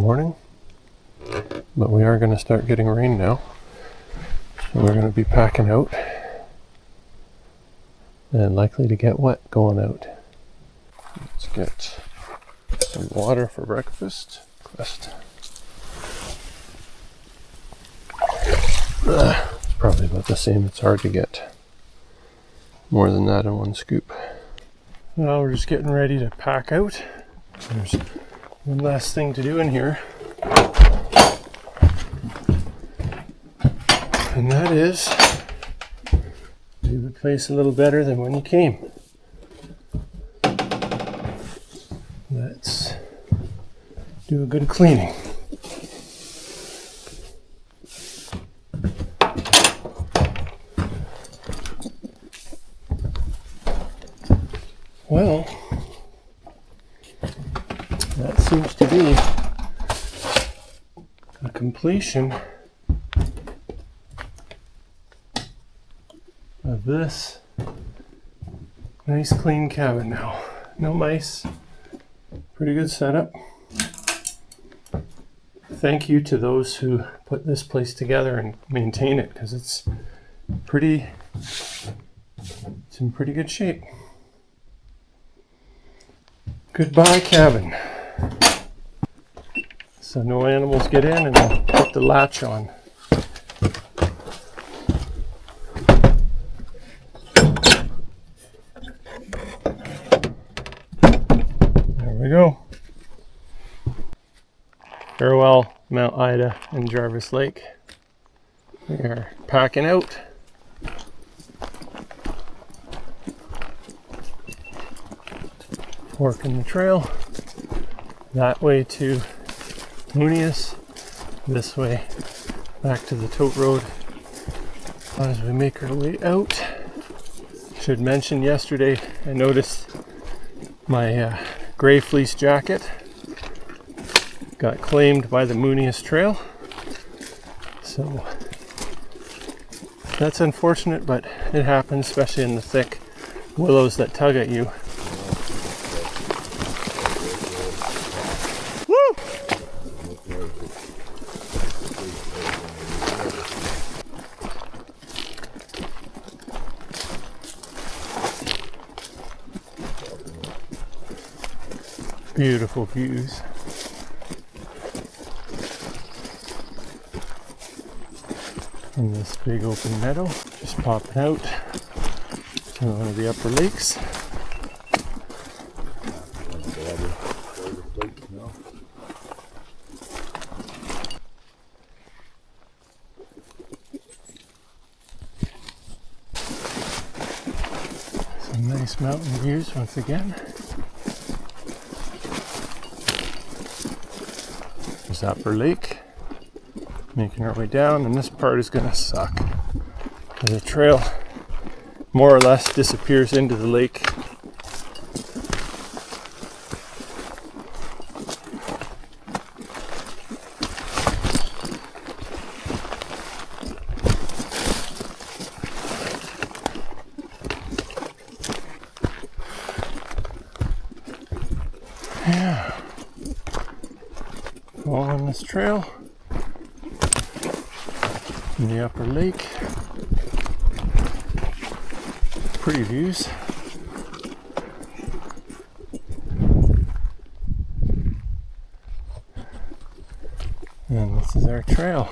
morning, but we are going to start getting rain now, so we're going to be packing out and likely to get wet going out. Let's get some water for breakfast. It's probably about the same. It's hard to get more than that in one scoop. Now we're just getting ready to pack out. There's one last thing to do in here, and that is do the place a little better than when you came. Let's do a good cleaning. Well, that seems to be a completion of this nice clean cabin now. No mice. Pretty good setup. Thank you to those who put this place together and maintain it, because it's in pretty good shape. Goodbye cabin. So no animals get in, and I'll put the latch on. There we go. Farewell, Mount Ida and Jarvis Lake. We are packing out. Working the trail. That way to Moonius. This way back to the Tote Road as we make our way out. Should mention yesterday I noticed my gray fleece jacket got claimed by the Moonius Trail. So that's unfortunate, but it happens, especially in the thick willows that tug at you. Woo! Beautiful views. In this big open meadow, just popping out to one of the upper lakes. Some nice mountain views once again. There's Upper Lake. Making our way down, and this part is gonna suck. The trail more or less disappears into the lake. Yeah. Following this trail. In the Upper Lake. Pretty views. And this is our trail.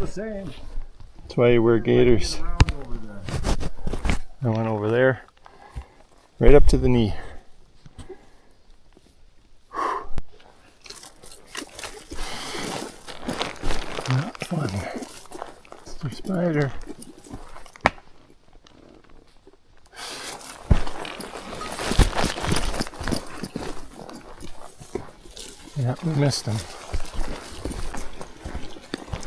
The same. That's why you wear gaiters. I went over there, right up to the knee. Not fun. Mr. Spider. Yeah, we missed him.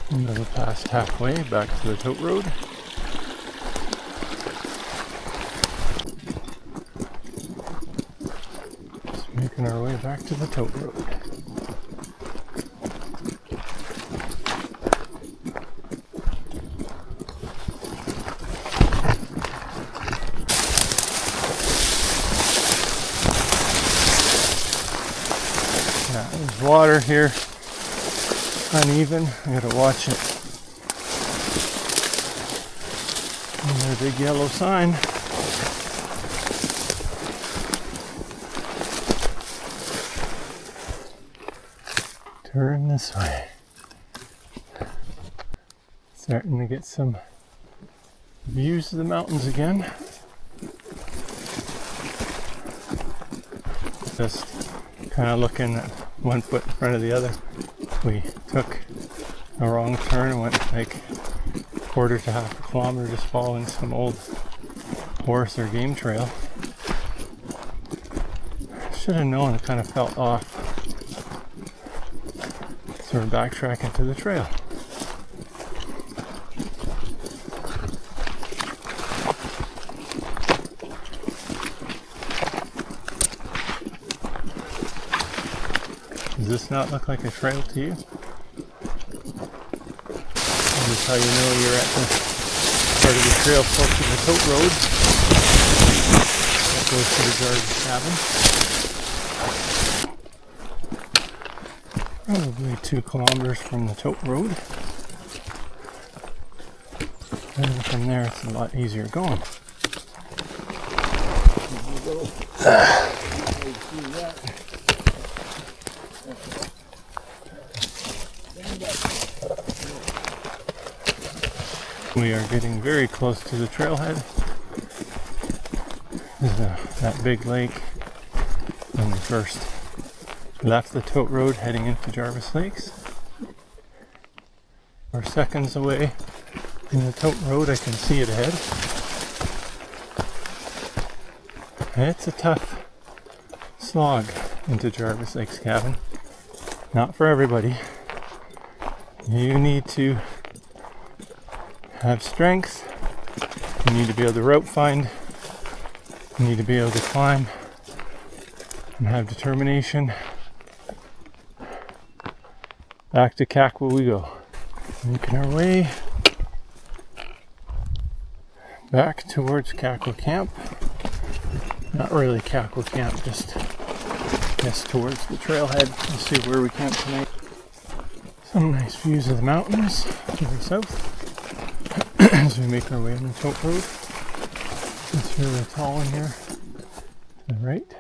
A little past halfway back to the Tote Road. Just make Making our way back to the Tote Road. Yeah, there's water here. Uneven. I gotta watch it. And there's a big yellow sign. Turn this way. Starting to get some views of the mountains again. Just kind of looking at one foot in front of the other. We took a wrong turn and went like a quarter to half a kilometer just following some old horse or game trail. Should have known. It kind of felt off. So we're backtracking to the trail. Does this not look like a trail to you? This is how you know you're at the part of the trail close to the Tote Road. That goes to the Jarvis cabin. Probably 2 kilometers from the Tote Road. And from there it's a lot easier going. We are getting very close to the trailhead. This is that big lake when we first left the Tote Road heading into Jarvis Lakes. We're seconds away in the Tote Road. I can see it ahead. And it's a tough slog into Jarvis Lakes cabin. Not for everybody. You need to have strength. You need to be able to rope find. You need to be able to climb and have determination. Back to Kakwa we go. Making our way back towards Kakwa Camp. Not really Kakwa Camp, just towards the trailhead. We'll see where we camp tonight. Some nice views of the mountains to the south as we make our way on the Tote Road. It's really tall in here to the right.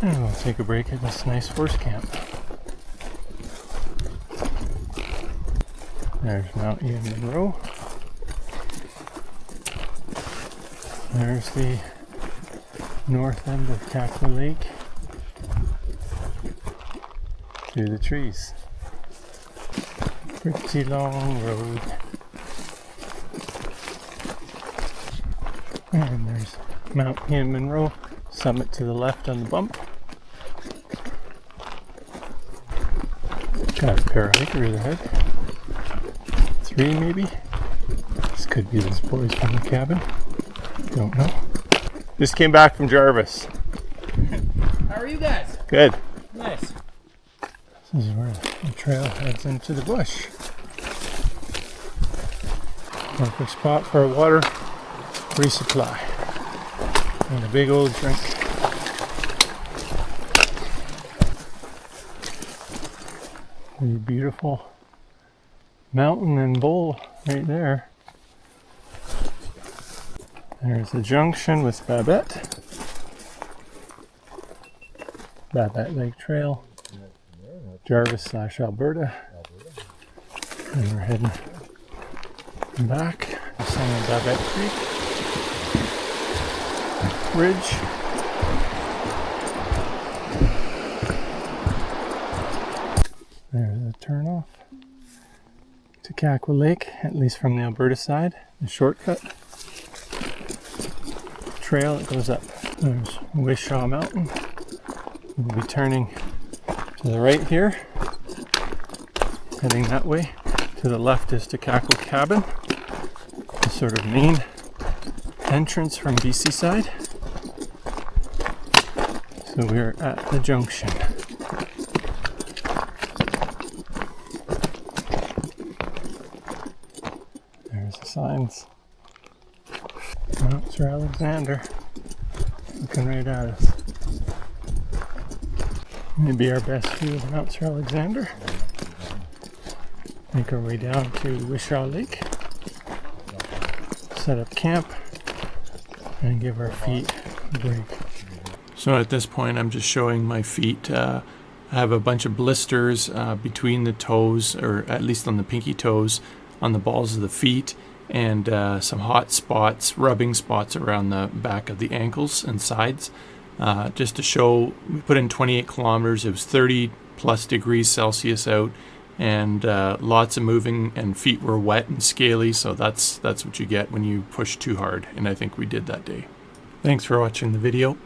And we'll take a break at this nice horse camp. There's Mount Ian Monroe. There's the north end of Kakwa Lake through the trees. Pretty long road. And there's Mount Ian Monroe, summit to the left on the bump. Got a pair of hikers ahead. 3 maybe. This could be those boys from the cabin. Don't know. Just came back from Jarvis. How are you guys? Good. Nice. This is where the trail heads into the bush. Perfect spot for a water resupply. And a big old drink. A beautiful mountain and bowl right there. There's the Junction with Babette. Babette Lake Trail. Jarvis/Alberta. And we're heading back. It's on the Babette Creek Bridge. There's the turnoff to Kakwa Lake, at least from the Alberta side. The shortcut trail that goes up. There's Wishaw Mountain. We'll be turning to the right here, heading that way. To the left is to Kakwa Cabin, the sort of main entrance from BC side. So we're at the junction. There's the signs. Mount Sir Alexander looking right at us. Maybe our best view of Mount Sir Alexander. Make our way down to Wishaw Lake. Set up camp and give our feet a break. So at this point I'm just showing my feet. I have a bunch of blisters between the toes, or at least on the pinky toes, on the balls of the feet, and some hot spots, rubbing spots around the back of the ankles and sides. Just to show, we put in 28 kilometers. It was 30 plus degrees Celsius out, and lots of moving, and feet were wet and scaly, so that's what you get when you push too hard, and I think we did that day. Thanks for watching the video.